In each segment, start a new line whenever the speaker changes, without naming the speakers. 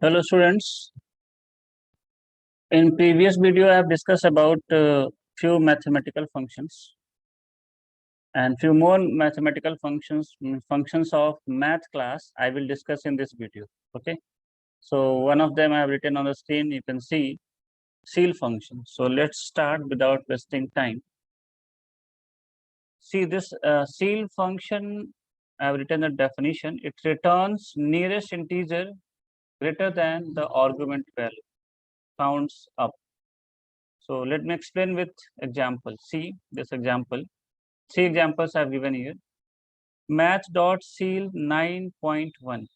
Hello students. In previous video I have discussed about few mathematical functions and few more mathematical functions of math class I will discuss in this video. Okay. So one of them I have written on the screen. You can see ceil function. So let's start without wasting time. See this ceil function. I have written the definition. It returns nearest integer greater than the argument value. Counts up. So let me explain with example. See this example. Three examples I have given here. Math.ceil 9.1.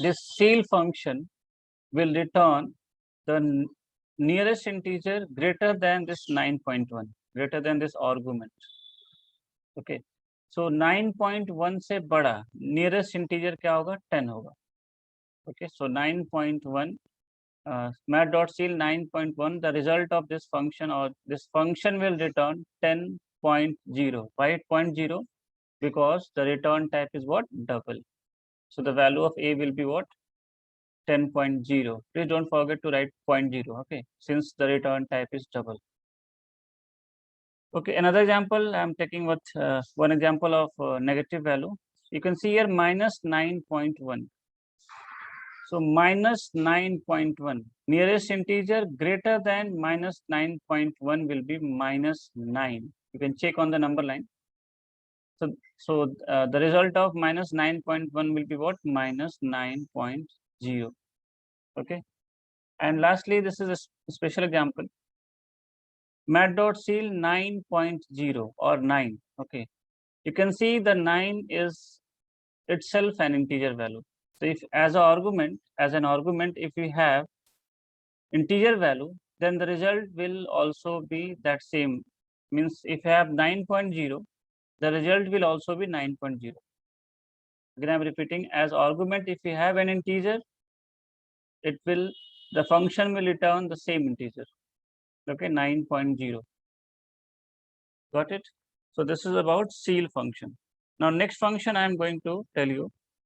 This ceil function will return the nearest integer greater than this 9.1, greater than this argument. Okay. So 9.1 से बड़ा nearest integer क्या होगा? 10 होगा. Okay. So 9.1. Math.ceil 9.1, the result of this function or this function will return 10.0. Why 0.0? Because the return type is what? Double. So the value of a will be what? 10.0. Please don't forget to write 0.0. Okay, since the return type is double. Okay, another example I'm taking with one example of negative value. You can see here minus 9.1. So minus 9.1, nearest integer greater than minus 9.1 will be minus 9. You can check on the number line. So the result of minus 9.1 will be what? Minus 9.0. Okay. And lastly, this is a special example. Math.ceil 9.0 or 9. Okay. You can see the 9 is itself an integer value. So if as an argument, if we have integer value, then the result will also be that same. Means if you have 9.0, the result will also be 9.0. Again, I'm repeating, as argument, if we have an integer, the function will return the same integer. Okay, 9.0. Got it? So this is about ceil function. Now next function I am going to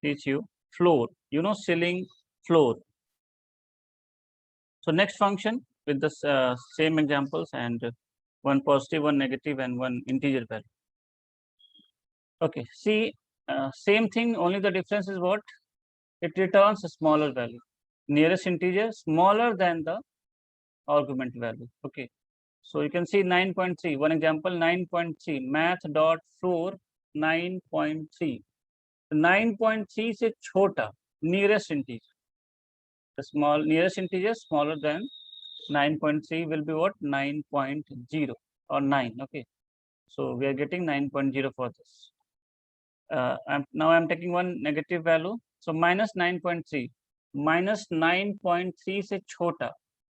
teach you floor. You know ceiling, floor. So next function with the same examples and one positive, one negative, and one integer value. Okay, see, same thing, only the difference is what? It returns a smaller value. Nearest integer smaller than the argument value. Okay, so you can see 9.3. One example, 9.3. Math.floor 9.3. 9.3 से छोटा nearest integer. The nearest integer smaller than 9.3 will be what? 9.0 or 9. Okay, so we are getting 9.0 for this. Now I'm taking one negative value. So minus 9.3. Minus 9.3 से छोटा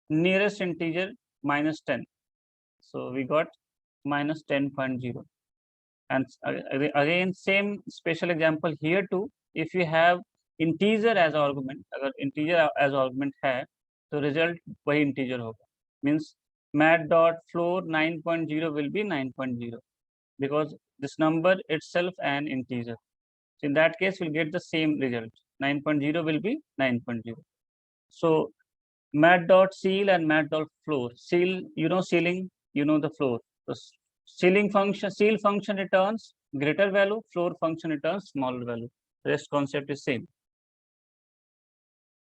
nearest integer minus 10. So we got minus 10.0. And again, same special example here too. If you have integer as argument, अगर integer as argument है, तो result वही integer होगा. Means math.floor 9.0 will be 9.0 because this number itself an integer. So in that case, we'll get the same result. 9.0 will be 9.0. So math.ceil and math.floor. Ceil, you know ceiling, you know the floor. So ceil function returns greater value, floor function returns smaller value. Rest concept is same.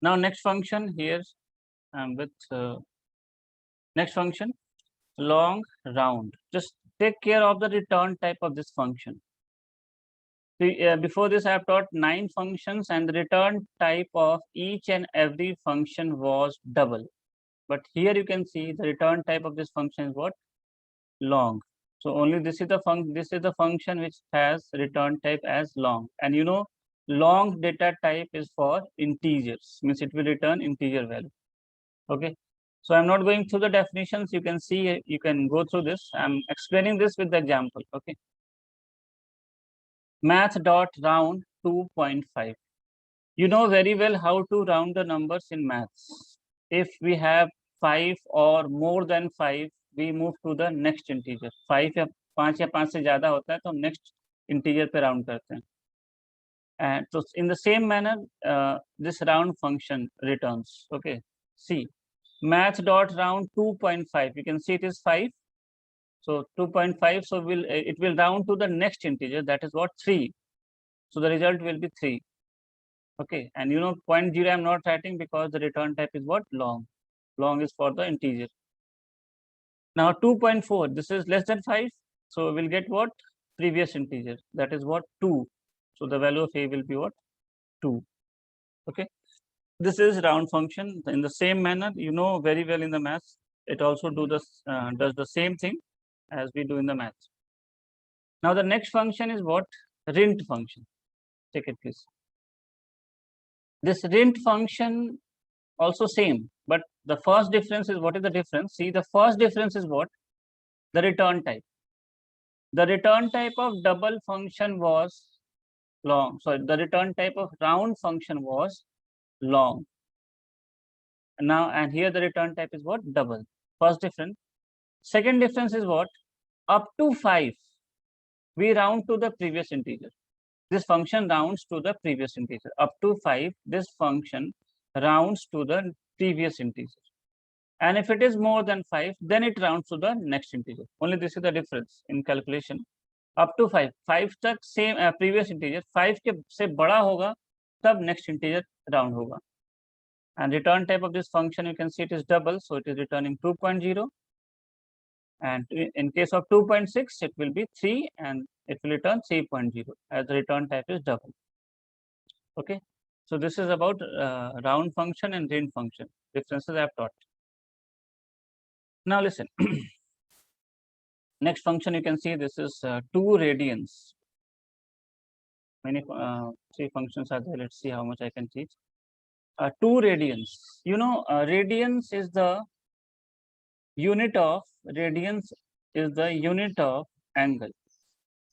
Now next function here with next function, long round. Just take care of the return type of this function. Before this, I have taught 9 functions and the return type of each and every function was double. But here you can see the return type of this function is what? Long. So only this is the function which has return type as long. And you know, long data type is for integers. Means it will return integer value. Okay. So I'm not going through the definitions. You can see, you can go through this. I'm explaining this with the example. Okay. Math.round 2.5. You know very well how to round the numbers in maths. If we have 5 or more than 5, we move to the next integer. 5 या 5 से ज़्यादा होता है तो next integer पे round करते हैं. And so in the same manner, this round function returns. Okay, see, math dot round 2.5. You can see it is 5. So 2.5. So it will round to the next integer. That is what, 3. So the result will be 3. Okay, and 0.0 I'm not writing because the return type is what, long. Long is for the integer. Now 2.4. This is less than 5. So we'll get what, previous integer. That is what, 2. So the value of a will be what, 2. Okay, this is round function. In the same manner, very well in the maths, it also does the same thing as we do in the maths. Now the next function is what, rint function. Take it please. This rint function also same, but the first difference is, what is the difference? See, the first difference is what, the return type. The return type of double function was long. Sorry, the return type of round function was long. Now, and here the return type is what, double. First difference. Second difference is what, up to 5 we round to the previous integer. This function rounds to the previous integer. Up to 5, this function rounds to the previous integer. And if it is more than 5, then it rounds to the next integer. Only this is the difference in calculation. Up to 5 तक same previous integer, 5 के से बड़ा होगा तब next integer round होगा. And return type of this function, you can see it is double, so it is returning 2.0. And in case of 2.6, it will be 3, and it will return 3.0 as the return type is double. Okay, so this is about round function and rint function. Differences I have taught. Now listen. Next function, you can see this is 2 radians. Many 3 functions are there. Let's see how much I can teach. 2 radians. Radians is the unit of angle.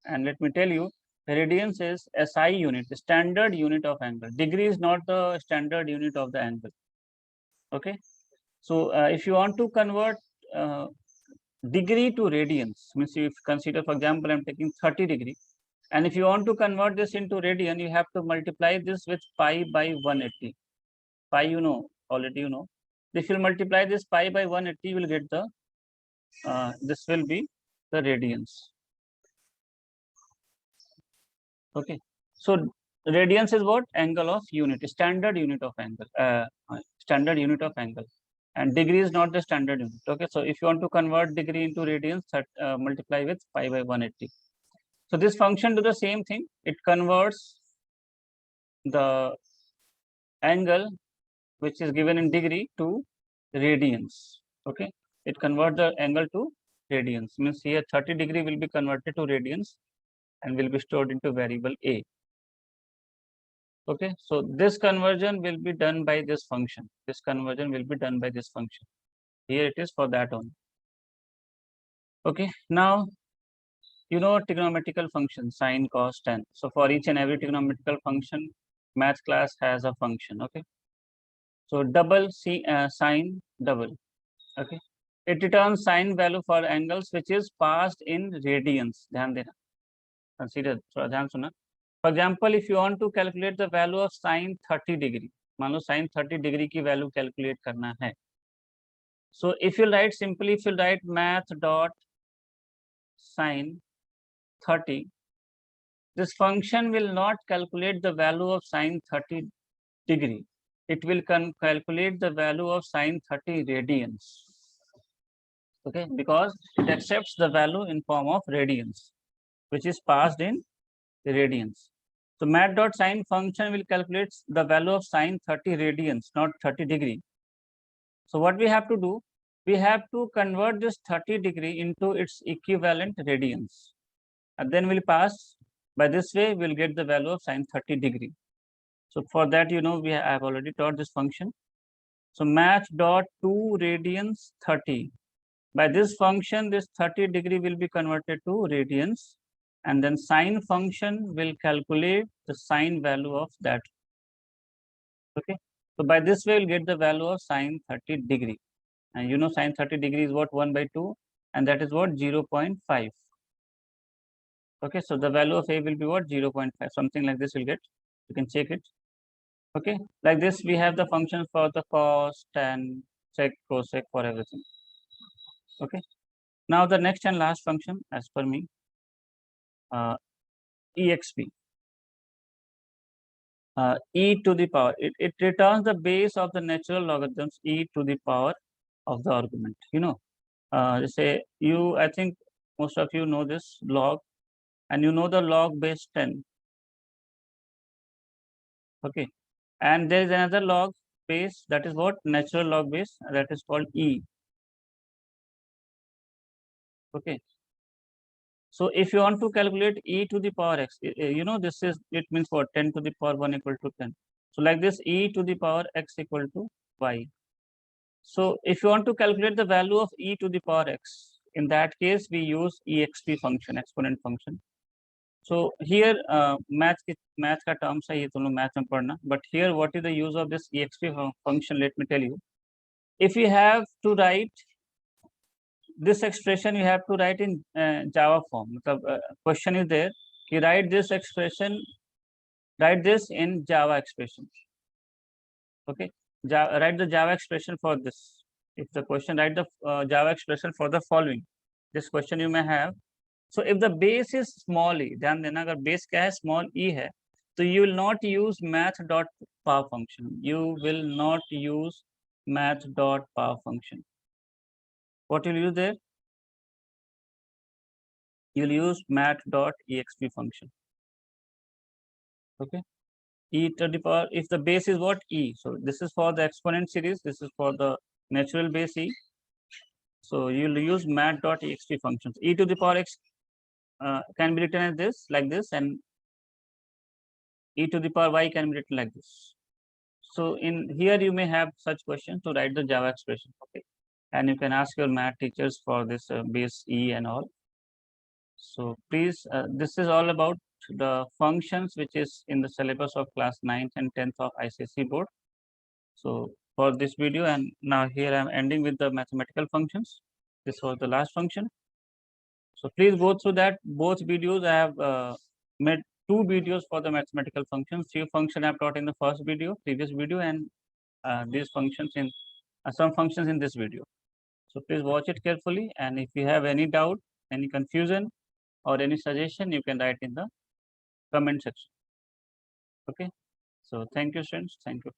And let me tell you, radians is SI unit, standard unit of angle. Degree is not the standard unit of the angle. Okay, so if you want to convert degree to radians, means if consider, for example, I'm taking 30 degree, and if you want to convert this into radian, you have to multiply this with pi by 180. Pi, already you know. If you multiply this pi by 180, you will get the this will be the radians. Okay, so radians is what, angle of unit, standard unit of angle, standard unit of angle, and degree is not the standard unit. Okay, so if you want to convert degree into radians, multiply with pi by 180. So this function do the same thing. It converts the angle which is given in degree to radians. Okay, it converts the angle to radians. Means here 30 degree will be converted to radians and will be stored into variable a. Okay, so this conversion will be done by this function. This conversion will be done by this function. Here it is for that only. Okay, now trigonometrical function, sine, cos, tan. So for each and every trigonometrical function, math class has a function. Okay, so double sine double. Okay, it returns sine value for angles which is passed in radians. ध्यान देना, consider, थोड़ा ध्यान सुना. For example, if you want to calculate the value of sine 30 degree, मान लो sine 30 degree की value calculate करना है. So if you write simply, if you write math dot sine 30, this function will not calculate the value of sine 30 degree. It will calculate the value of sine 30 radians. Okay, because it accepts the value in form of radians, which is passed in radians. So math dot sine function will calculate the value of sine 30 radians, not 30 degree. So what we have to do, we have to convert this 30 degree into its equivalent radians, and then we'll pass by this way. We'll get the value of sine 30 degree. So for that, I have already taught this function. So math dot 2 radians 30. By this function, this 30 degree will be converted to radians, and then sine function will calculate the sine value of that. Okay, so by this way, we'll get the value of sine 30 degree. And sine 30 degree is what, 1 by 2, and that is what, 0.5. Okay, so the value of a will be what, 0.5, something like this will get. You can check it. Okay, like this we have the function for the cos, tan, sec, cosec for everything. Okay, now the next and last function as per me, exp. E to the power, it returns the base of the natural logarithms e to the power of the argument. Say I think most of you know this log, and you know the log base 10. Okay, and there is another log base, that is what natural log base, that is called e. Okay, so if you want to calculate e to the power x, this is, it means what, 10 to the power 1 equal to 10. So like this, e to the power x equal to y. So if you want to calculate the value of e to the power x, in that case we use exp function, exponent function. So here math का terms है, ये तुम लोग math में पढ़ना. But here what is the use of this exp function? Let me tell you. If you have to write this expression, you have to write in Java form. Question is there, you write this expression, write this in Java expression. Okay, write the Java expression for this. If the question, write the Java expression for the following. This question you may have. So if the base is small e, ध्यान देना, अगर base क्या है, small e है, तो you will not use math.power function. You will not use math.power function. What will you use there? You will use math.exp function. Okay, e to the power, if the base is what, e, so this is for the exponent series, this is for the natural base e, so you will use math.exp functions. E to the power x can be written as this, like this, and e to the power y can be written like this. So in here you may have such questions to write the Java expression. Okay, and you can ask your math teachers for this base e and all. So please, this is all about the functions which is in the syllabus of class 9th and 10th of ICSE board. So for this video, and now here I am ending with the mathematical functions. This was the last function. So please go through that both videos. I have made 2 videos for the mathematical functions. 3 functions I have taught in the first video, previous video, and these functions in some functions in this video. So please watch it carefully, and if you have any doubt, any confusion, or any suggestion, you can write in the comment section. Okay, so thank you, students. Thank you.